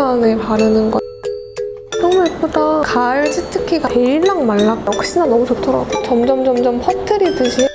시간에 바르는 거. 너무 예쁘다. 가을 치트키가 데일랑 말라 역시나 너무 좋더라고. 점점 퍼뜨리듯이.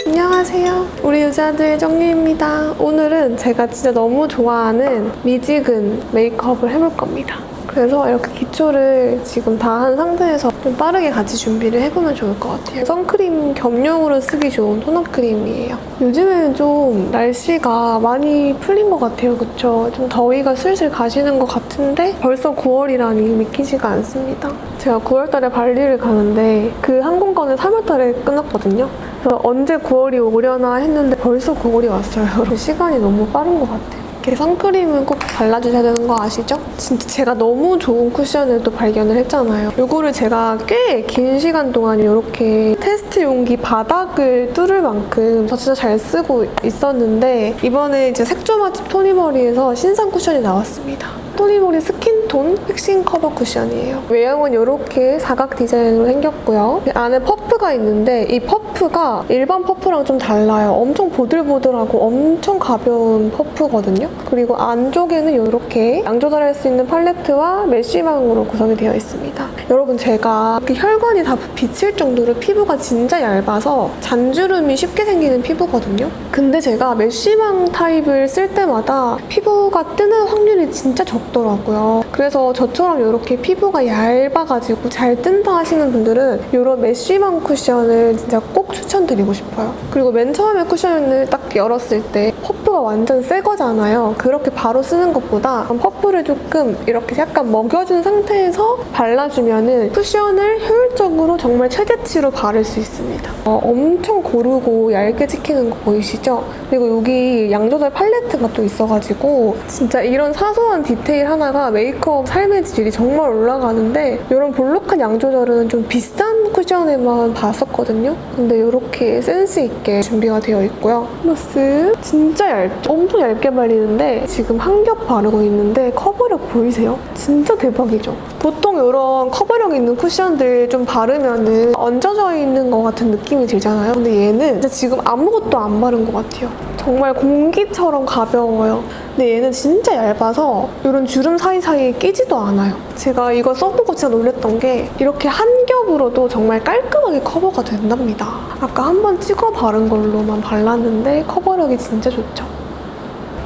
안녕하세요. 우리 유자들 정유입니다. 오늘은 제가 진짜 너무 좋아하는 미지근 메이크업을 해볼 겁니다. 그래서 이렇게 기초를 지금 다 한 상태에서 좀 빠르게 같이 준비를 해보면 좋을 것 같아요. 선크림 겸용으로 쓰기 좋은 톤업 크림이에요. 요즘에는 좀 날씨가 많이 풀린 것 같아요. 그쵸? 좀 더위가 슬슬 가시는 것 같은데 벌써 9월이라니 믿기지가 않습니다. 제가 9월달에 발리를 가는데 그 항공권을 3월달에 끊었거든요. 그래서 언제 9월이 오려나 했는데 벌써 9월이 왔어요. 시간이 너무 빠른 것 같아요. 이렇게 선크림은 꼭 발라주셔야 되는 거 아시죠? 진짜 제가 너무 좋은 쿠션을 또 발견을 했잖아요. 이거를 제가 꽤 긴 시간 동안 이렇게 테스트 용기 바닥을 뚫을 만큼 저 진짜 잘 쓰고 있었는데 이번에 이제 색조맛집 토니모리에서 신상 쿠션이 나왔습니다. 토니모리 스킨톤 픽싱 커버 쿠션이에요. 외형은 이렇게 사각 디자인으로 생겼고요. 안에 퍼프가 있는데 이 퍼프가 일반 퍼프랑 좀 달라요. 엄청 보들보들하고 엄청 가벼운 퍼프거든요. 그리고 안쪽에는 이렇게 양 조절할 수 있는 팔레트와 메쉬망으로 구성이 되어 있습니다. 여러분 제가 이렇게 혈관이 다 비칠 정도로 피부가 진짜 얇아서 잔주름이 쉽게 생기는 피부거든요. 근데 제가 메쉬망 타입을 쓸 때마다 피부가 뜨는 확률이 진짜 적더라고요. 그래서 저처럼 이렇게 피부가 얇아가지고 잘 뜬다 하시는 분들은 이런 메쉬망 쿠션을 진짜 꼭 추천드리고 싶어요. 그리고 맨 처음에 쿠션을 딱 열었을 때 퍼프가 완전 새 거잖아요. 그렇게 바로 쓰는 것보다 퍼프를 조금 이렇게 약간 먹여준 상태에서 발라주면은 쿠션을 효율적으로 정말 최대치로 바를 수 있습니다. 엄청 고르고 얇게 찍히는 거 보이시죠? 그리고 여기 양 조절 팔레트가 또 있어가지고 진짜 이런 사소한 디테일 하나가 메이크업 삶의 질이 정말 올라가는데 이런 볼록한 양 조절은 좀 비싼 쿠션에만 봤었거든요. 근데 이렇게 센스 있게 준비가 되어 있고요. 플러스 진짜 얇죠? 엄청 얇게 발리는데 지금 한 겹 바르고 있는데 커버력 보이세요? 진짜 대박이죠? 보통 이런 커버력 있는 쿠션들 좀 바르면은 얹어져 있는 것 같은 느낌이 들잖아요. 근데 얘는 진짜 지금 아무것도 안 바른 것 같아요. 정말 공기처럼 가벼워요. 근데 얘는 진짜 얇아서 이런 주름 사이사이에 끼지도 않아요. 제가 이거 써보고 진짜 놀랬던 게 이렇게 한 겹으로도 정말 깔끔하게 커버가 된답니다. 아까 한번 찍어 바른 걸로만 발랐는데 커버력이 진짜 좋죠.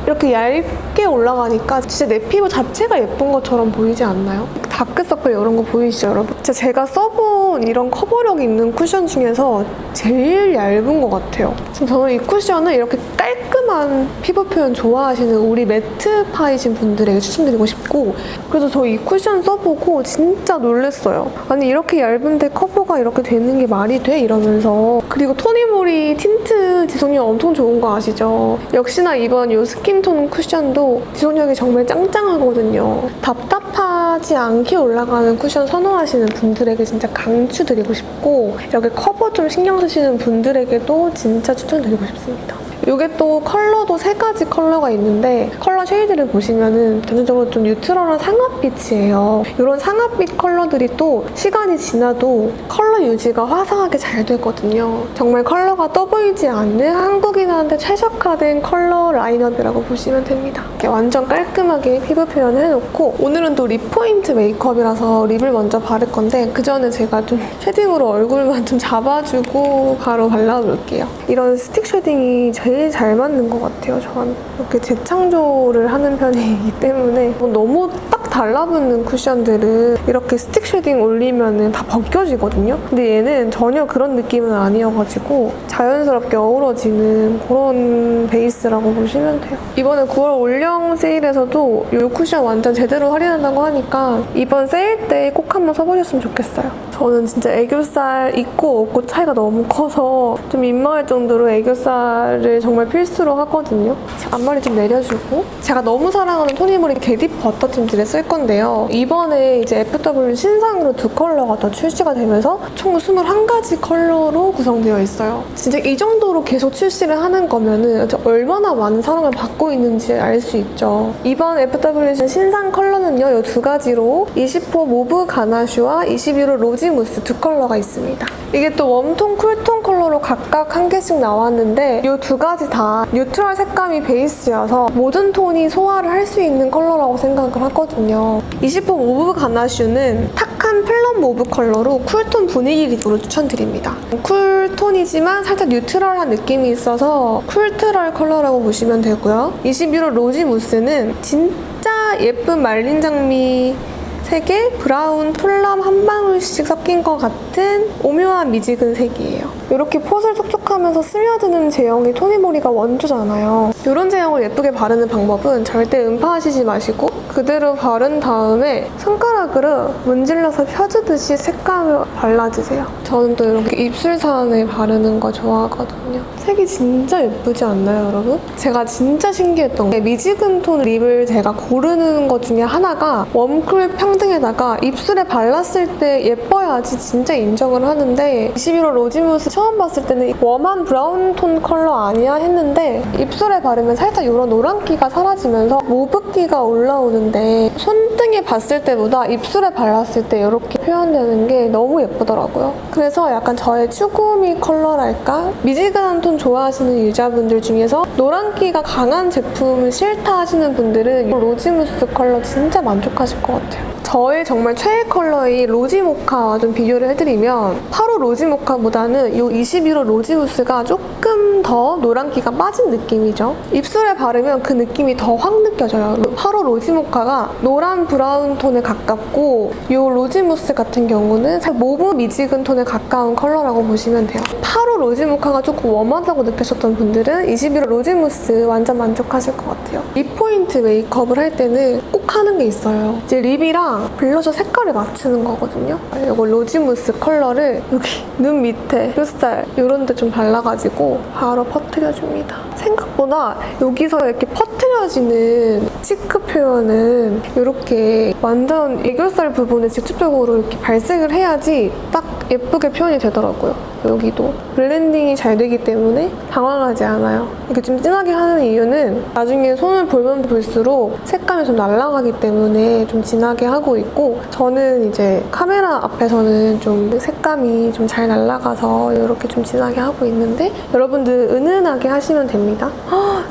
이렇게 얇게 올라가니까 진짜 내 피부 자체가 예쁜 것처럼 보이지 않나요? 다크서클 이런 거 보이시죠, 여러분? 진짜 제가 써본 이런 커버력 있는 쿠션 중에서 제일 얇은 것 같아요. 저는 이 쿠션을 이렇게 깔끔한 피부 표현 좋아하시는 우리 매트파이신 분들에게 추천드리고 싶고, 그래서 저 이 쿠션 써보고 진짜 놀랬어요. 아니 이렇게 얇은데 커버가 이렇게 되는 게 말이 돼? 이러면서. 그리고 토니모리 틴트 지속력 엄청 좋은 거 아시죠? 역시나 이번 이 스킨톤 쿠션도 지속력이 정말 짱짱하거든요. 답답하지 않게 올라가는 쿠션 선호하시는 분들에게 진짜 강추드리고 싶고, 이렇게 커버 좀 신경 쓰시는 분들에게도 진짜 추천드리고 싶습니다. 이게 또 컬러도 3가지 컬러가 있는데 컬러 쉐이드를 보시면은 전체적으로 좀 뉴트럴한 상아빛이에요. 이런 상아빛 컬러들이 또 시간이 지나도 컬러 유지가 화사하게 잘 되거든요. 정말 컬러가 떠 보이지 않는 한국인한테 최적화된 컬러 라인업이라고 보시면 됩니다. 이렇게 완전 깔끔하게 피부 표현을 해놓고, 오늘은 또 립 포인트 메이크업이라서 립을 먼저 바를 건데 그 전에 제가 좀 쉐딩으로 얼굴만 좀 잡아주고 바로 발라볼게요. 이런 스틱 쉐딩이 제일 잘 맞는 것 같아요, 저는. 이렇게 재창조를 하는 편이기 때문에 너무 딱 달라붙는 쿠션들은 이렇게 스틱 쉐딩 올리면 다 벗겨지거든요. 근데 얘는 전혀 그런 느낌은 아니어가지고 자연스럽게 어우러지는 그런 베이스라고 보시면 돼요. 이번에 9월 올영 세일에서도 이 쿠션 완전 제대로 할인한다고 하니까 이번 세일 때 꼭 한번 써보셨으면 좋겠어요. 저는 진짜 애교살 있고 없고 차이가 너무 커서 좀 민망할 정도로 애교살을 정말 필수로 하거든요. 앞머리 좀 내려주고, 제가 너무 사랑하는 토니모리 게딥 버터 틴트를 쓸 건데요. 이번에 이제 FW 신상으로 2컬러가 더 출시가 되면서 총 21가지 컬러로 구성되어 있어요. 진짜 이 정도로 계속 출시를 하는 거면은 얼마나 많은 사랑을 받고 있는지 알 수 있죠. 이번 FW 신상 컬러는요, 이 2가지로 20호 모브 가나슈와 21호 로지 로지 무스 두 컬러가 있습니다. 이게 또 웜톤, 쿨톤 컬러로 각각 한 개씩 나왔는데 이 두 가지 다 뉴트럴 색감이 베이스여서 모든 톤이 소화를 할 수 있는 컬러라고 생각을 하거든요. 20호 모브 가나슈는 탁한 플럼 모브 컬러로 쿨톤 분위기로 추천드립니다. 쿨톤이지만 살짝 뉴트럴한 느낌이 있어서 쿨트럴 컬러라고 보시면 되고요. 21호 로지 무스는 진짜 예쁜 말린 장미 색에 브라운 플럼 한 방울씩 섞인 것 같은 오묘한 미지근 색이에요. 이렇게 폿을 촉촉하면서 스며드는 제형이 토니모리가 원조잖아요. 이런 제형을 예쁘게 바르는 방법은 절대 음파하시지 마시고 그대로 바른 다음에 손가락으로 문질러서 펴주듯이 색감을 발라주세요. 저는 또 이렇게 입술산에 바르는 거 좋아하거든요. 색이 진짜 예쁘지 않나요, 여러분? 제가 진짜 신기했던 게 미지근 톤 립을 제가 고르는 것 중에 하나가 웜쿨 평등에다가 입술에 발랐을 때 예뻐야지 진짜 인정을 하는데 21호 로지무스 처음 봤을 때는 웜한 브라운 톤 컬러 아니야 했는데 입술에 바르면 살짝 이런 노란기가 사라지면서 모브기가 올라오는데 손등에 봤을 때보다 입술에 발랐을 때 이렇게 표현되는 게 너무 예쁘더라고요. 그래서 약간 저의 추구미 컬러랄까? 미지근한 톤 좋아하시는 유저분들 중에서 노란기가 강한 제품을 싫다 하시는 분들은 이 로지무스 컬러 진짜 만족하실 것 같아요. 저의 정말 최애 컬러의 로지 모카와 좀 비교를 해드리면 8호 로지 모카보다는 이 21호 로지 무스가 조금 더 노란기가 빠진 느낌이죠. 입술에 바르면 그 느낌이 더 확 느껴져요. 8호 로지 모카가 노란 브라운 톤에 가깝고 이 로지 무스 같은 경우는 모브 미지근 톤에 가까운 컬러라고 보시면 돼요. 8호 로지 모카가 조금 웜하다고 느끼셨던 분들은 21호 로지 무스 완전 만족하실 것 같아요. 립 포인트 메이크업을 할 때는 꼭 하는 게 있어요. 이제 립이랑 블러셔 색깔을 맞추는 거거든요. 이거 로지 무스 컬러를 여기 눈 밑에, 뱃살 이런 데 좀 발라가지고 바로 퍼뜨려줍니다. 생각보다 여기서 이렇게 퍼뜨려지는 치크 표현은 이렇게 완전 애교살 부분에 직접적으로 이렇게 발색을 해야지 딱 예쁘게 표현이 되더라고요. 여기도 블렌딩이 잘 되기 때문에 당황하지 않아요. 이렇게 좀 진하게 하는 이유는 나중에 손을 볼면 볼수록 색감이 좀 날아가기 때문에 좀 진하게 하고 있고 저는 이제 카메라 앞에서는 좀 색감이 좀 잘 날아가서 이렇게 좀 진하게 하고 있는데 여러분들 은은하게 하시면 됩니다.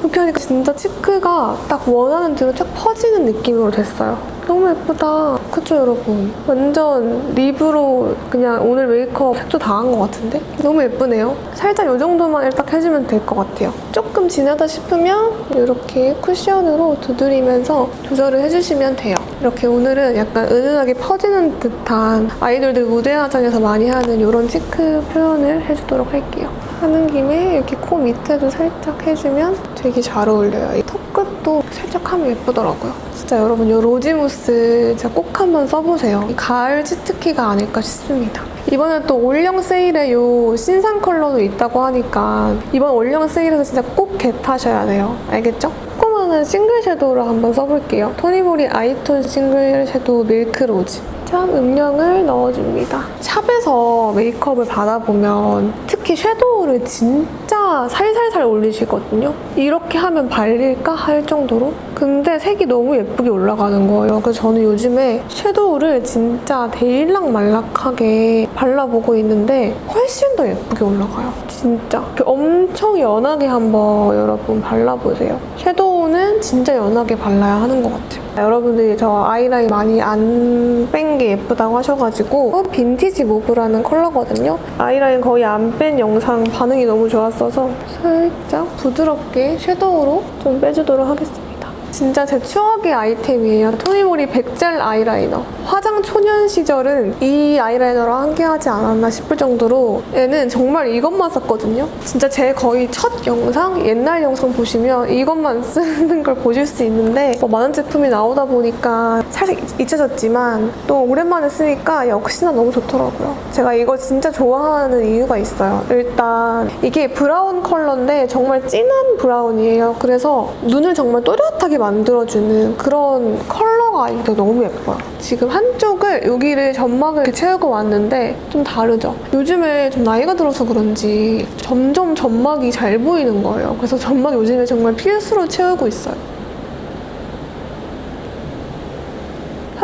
이렇게 하니까 진짜 치크가 딱 원하는 대로 쫙 퍼지는 느낌으로 됐어요. 너무 예쁘다. 그쵸 여러분? 완전 립으로 그냥 오늘 메이크업 색조 다 한 것 같은데? 너무 예쁘네요. 살짝 이 정도만 딱 해주면 될 것 같아요. 조금 진하다 싶으면 이렇게 쿠션으로 두드리면서 조절을 해주시면 돼요. 이렇게 오늘은 약간 은은하게 퍼지는 듯한 아이돌들 무대 화장에서 많이 하는 이런 치크 표현을 해주도록 할게요. 하는 김에 이렇게 코 밑에도 살짝 해주면 되게 잘 어울려요. 이 턱끝도 살짝 하면 예쁘더라고요. 진짜 여러분 이 로지무스 진짜 꼭 한번 써보세요. 이 가을 치트키가 아닐까 싶습니다. 이번에 또 올영 세일에 이 신상 컬러도 있다고 하니까 이번 올영 세일에서 진짜 꼭 겟하셔야 돼요. 알겠죠? 조그마한 싱글 섀도우를 한번 써볼게요. 토니모리 아이톤 싱글 섀도우 밀크 로즈. 참 음영을 넣어줍니다. 샵에서 메이크업을 받아보면 특히 섀도우를 진짜 살살살 올리시거든요. 이렇게 하면 발릴까 할 정도로. 근데 색이 너무 예쁘게 올라가는 거예요. 그래서 저는 요즘에 섀도우를 진짜 데일락말락하게 발라보고 있는데 훨씬 더 예쁘게 올라가요. 진짜. 엄청 연하게 한번 여러분 발라보세요. 섀도우는 진짜 연하게 발라야 하는 것 같아요. 여러분들이 저 아이라인 많이 안 뺀 게 예쁘다고 하셔가지고 빈티지 모브라는 컬러거든요. 아이라인 거의 안 뺀 영상 반응이 너무 좋았어서 살짝 부드럽게 섀도우로 좀 빼주도록 하겠습니다. 진짜 제 추억의 아이템이에요. 토니모리 백젤 아이라이너. 화장 초년 시절은 이 아이라이너랑 함께하지 않았나 싶을 정도로 얘는 정말 이것만 썼거든요. 진짜 제 거의 첫 영상, 옛날 영상 보시면 이것만 쓰는 걸 보실 수 있는데 많은 제품이 나오다 보니까 살짝 잊혀졌지만 또 오랜만에 쓰니까 역시나 너무 좋더라고요. 제가 이거 진짜 좋아하는 이유가 있어요. 일단 이게 브라운 컬러인데 정말 진한 브라운이에요. 그래서 눈을 정말 또렷하게 만들어주는 그런 컬러가 아닌데 너무 예뻐요. 지금 한쪽을 여기를 점막을 이렇게 채우고 왔는데 좀 다르죠? 요즘에 좀 나이가 들어서 그런지 점점 점막이 잘 보이는 거예요. 그래서 점막 요즘에 정말 필수로 채우고 있어요.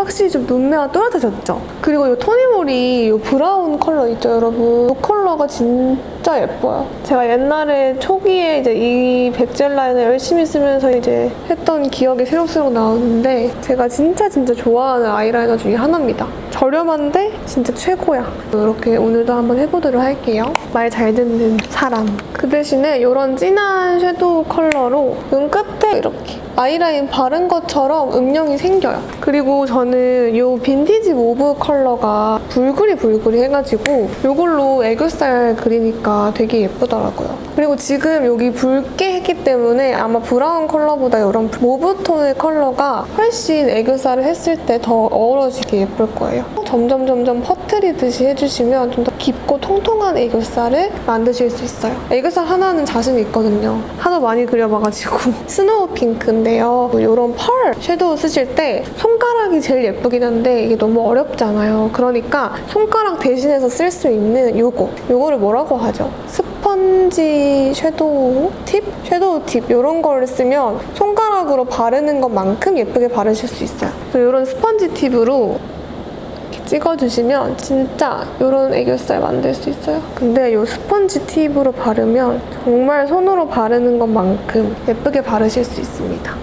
확실히 좀 눈매가 또렷해졌죠? 그리고 이 토니모리 이 브라운 컬러 있죠, 여러분? 이 컬러가 진짜 예뻐요. 제가 옛날에 초기에 이제 이 백젤 라인을 열심히 쓰면서 이제 했던 기억이 새록새록 나오는데 제가 진짜 좋아하는 아이라이너 중에 하나입니다. 저렴한데 진짜 최고야. 이렇게 오늘도 한번 해보도록 할게요. 말 잘 듣는 사람. 그 대신에 이런 진한 섀도우 컬러로 눈 끝에 이렇게 아이라인 바른 것처럼 음영이 생겨요. 그리고 저는 이 빈티지 모브 컬러가 불그리 해가지고 이걸로 애교살 그리니까 되게 예쁘더라고요. 그리고 지금 여기 붉게 했기 때문에 아마 브라운 컬러보다 이런 모브 톤의 컬러가 훨씬 애교살을 했을 때 더 어우러지게 예쁠 거예요. 점점 퍼트리듯이 해주시면 좀 더 깊고 통통한 애교살을 만드실 수 있어요. 애교살 하나는 자신 있거든요. 하도 많이 그려봐가지고. 스노우 핑크인데요. 이런 펄 섀도우 쓰실 때 손가락이 제일 예쁘긴 한데 이게 너무 어렵잖아요. 그러니까 손가락 대신해서 쓸 수 있는 요거를 뭐라고 하죠? 스펀지 섀도우 팁? 섀도우 팁 이런 거를 쓰면 손가락으로 바르는 것만큼 예쁘게 바르실 수 있어요. 그래서 이런 스펀지 팁으로 찍어주시면 진짜 이런 애교살 만들 수 있어요. 근데 이 스펀지 팁으로 바르면 정말 손으로 바르는 것만큼 예쁘게 바르실 수 있습니다.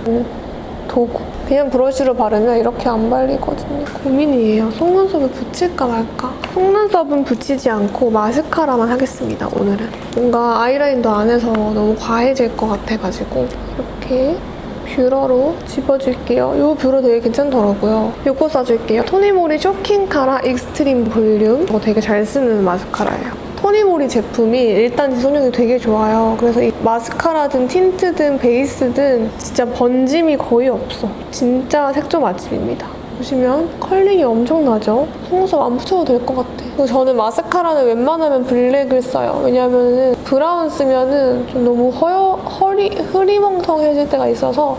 도구. 그냥 브러쉬로 바르면 이렇게 안 발리거든요. 고민이에요. 속눈썹을 붙일까 말까. 속눈썹은 붙이지 않고 마스카라만 하겠습니다, 오늘은. 뭔가 아이라인도 안 해서 너무 과해질 것 같아가지고 이렇게 뷰러로 집어줄게요. 이 뷰러 되게 괜찮더라고요. 이거 써줄게요. 토니모리 쇼킹 카라 익스트림 볼륨. 이거 되게 잘 쓰는 마스카라예요. 토니모리 제품이 일단 지속력이 되게 좋아요. 그래서 이 마스카라든 틴트든 베이스든 진짜 번짐이 거의 없어. 진짜 색조 맛집입니다. 보시면 컬링이 엄청나죠? 속눈썹 안 붙여도 될 것 같아. 그리고 저는 마스카라는 웬만하면 블랙을 써요. 왜냐면은 브라운 쓰면은 좀 너무 흐리멍텅해질 때가 있어서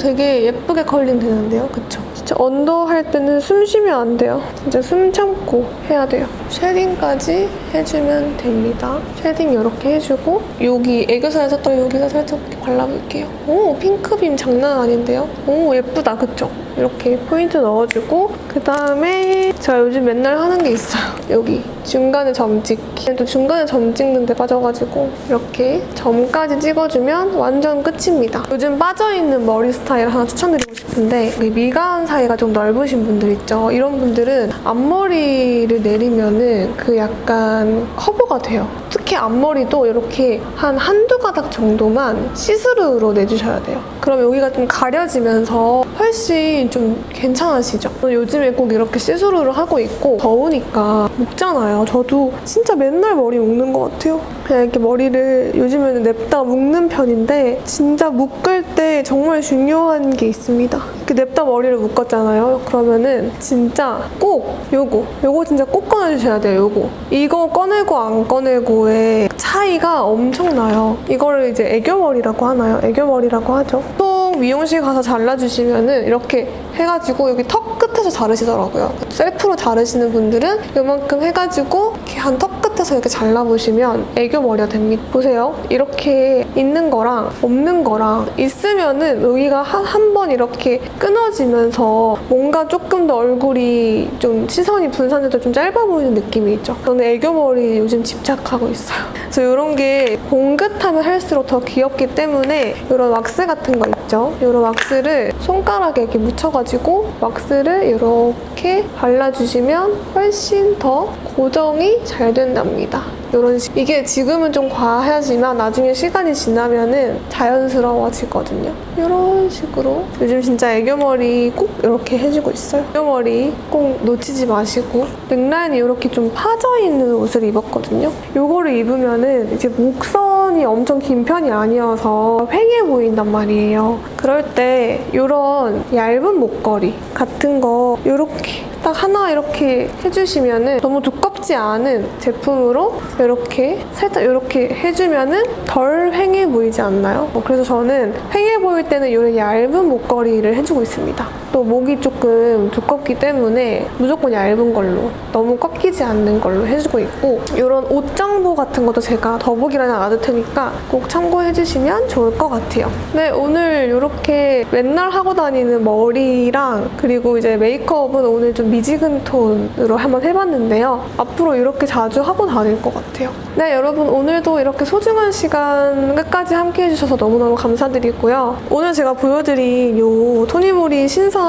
되게 예쁘게 컬링 되는데요. 그쵸? 진짜 언더 할 때는 숨 쉬면 안 돼요. 진짜 숨 참고 해야 돼요. 쉐딩까지 해주면 됩니다. 쉐딩 이렇게 해주고 여기 애교살 썼던 여기다 살짝 발라볼게요. 오, 핑크빔 장난 아닌데요? 오, 예쁘다. 그쵸? 이렇게 포인트 넣어주고 그 다음에 제가 요즘 맨날 하는 게 있어요. 여기 중간에 점 찍기. 또 중간에 점 찍는데 빠져가지고 이렇게 점까지 찍어주면 완전 끝입니다. 요즘 빠져있는 머리 스타일 하나 추천드리고 싶은데 미간 사이가 좀 넓으신 분들 있죠? 이런 분들은 앞머리를 내리면은 그 약간 커버가 돼요. 특히 앞머리도 이렇게 한두 가닥 정도만 시스루로 내주셔야 돼요. 그럼 여기가 좀 가려지면서 훨씬 좀 괜찮아지죠? 요즘에 꼭 이렇게 시스루를 하고 있고 더우니까 묶잖아요. 저도 진짜 맨날 머리 묶는 것 같아요. 그냥 이렇게 머리를 요즘에는 냅다 묶는 편인데 진짜 묶을 때 정말 중요한 게 있습니다. 이렇게 냅다 머리를 묶었잖아요. 그러면은 진짜 꼭 요거 진짜 꼭 꺼내주셔야 돼요. 이거 꺼내고 안 꺼내고의 차이가 엄청나요. 이거를 이제 애교머리라고 하나요? 애교머리라고 하죠. 보통 미용실 가서 잘라주시면은 이렇게 해가지고 여기 턱 끝에서 자르시더라고요. 셀프로 자르시는 분들은 이만큼 해가지고 이렇게 한 턱 끝에서 이렇게 잘라보시면 애교머리가 됩니다. 보세요. 이렇게 있는 거랑 없는 거랑 있으면은 여기가 한 번 이렇게 끊어지면서 뭔가 조금 더 얼굴이 좀 시선이 분산돼서 좀 짧아 보이는 느낌이 있죠. 저는 애교머리 요즘 집착하고 있어요. 그래서 이런 게 봉긋하면 할수록 더 귀엽기 때문에 이런 왁스 같은 거 있죠. 이런 왁스를 손가락에 이렇게 묻혀가지고 왁스를 이렇게 발라주시면 훨씬 더 고정이 잘 된답니다. 이런 식. 이게 지금은 좀 과하지만 나중에 시간이 지나면은 자연스러워지거든요. 이런 식으로 요즘 진짜 애교머리 꼭 이렇게 해주고 있어요. 애교머리 꼭 놓치지 마시고 넥라인이 이렇게 좀 파져있는 옷을 입었거든요. 이거를 입으면은 이제 목선이 엄청 긴 편이 아니어서 휑해 보인단 말이에요. 그럴 때 이런 얇은 목걸이 같은 거 이렇게 딱 하나 이렇게 해주시면은 너무 두껍지 두껍지 않은 제품으로 이렇게 살짝 이렇게 해주면은 덜 휑해 보이지 않나요? 그래서 저는 휑해 보일 때는 이런 얇은 목걸이를 해주고 있습니다. 또 목이 조금 두껍기 때문에 무조건 얇은 걸로, 너무 꺾이지 않는 걸로 해주고 있고, 이런 옷장부 같은 것도 제가 더보기란에 놔둘 테니까 꼭 참고해주시면 좋을 것 같아요. 네, 오늘 이렇게 맨날 하고 다니는 머리랑 그리고 이제 메이크업은 오늘 좀 미지근 톤으로 한번 해봤는데요. 앞으로 이렇게 자주 하고 다닐 것 같아요. 네, 여러분 오늘도 이렇게 소중한 시간 끝까지 함께 해주셔서 너무너무 감사드리고요. 오늘 제가 보여드린 이 토니모리 신상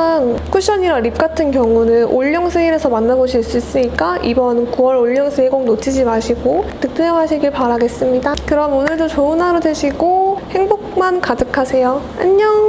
쿠션이랑 립 같은 경우는 올영 세일에서 만나보실 수 있으니까 이번 9월 올영 세일 꼭 놓치지 마시고 득템하시길 바라겠습니다. 그럼 오늘도 좋은 하루 되시고 행복만 가득하세요. 안녕!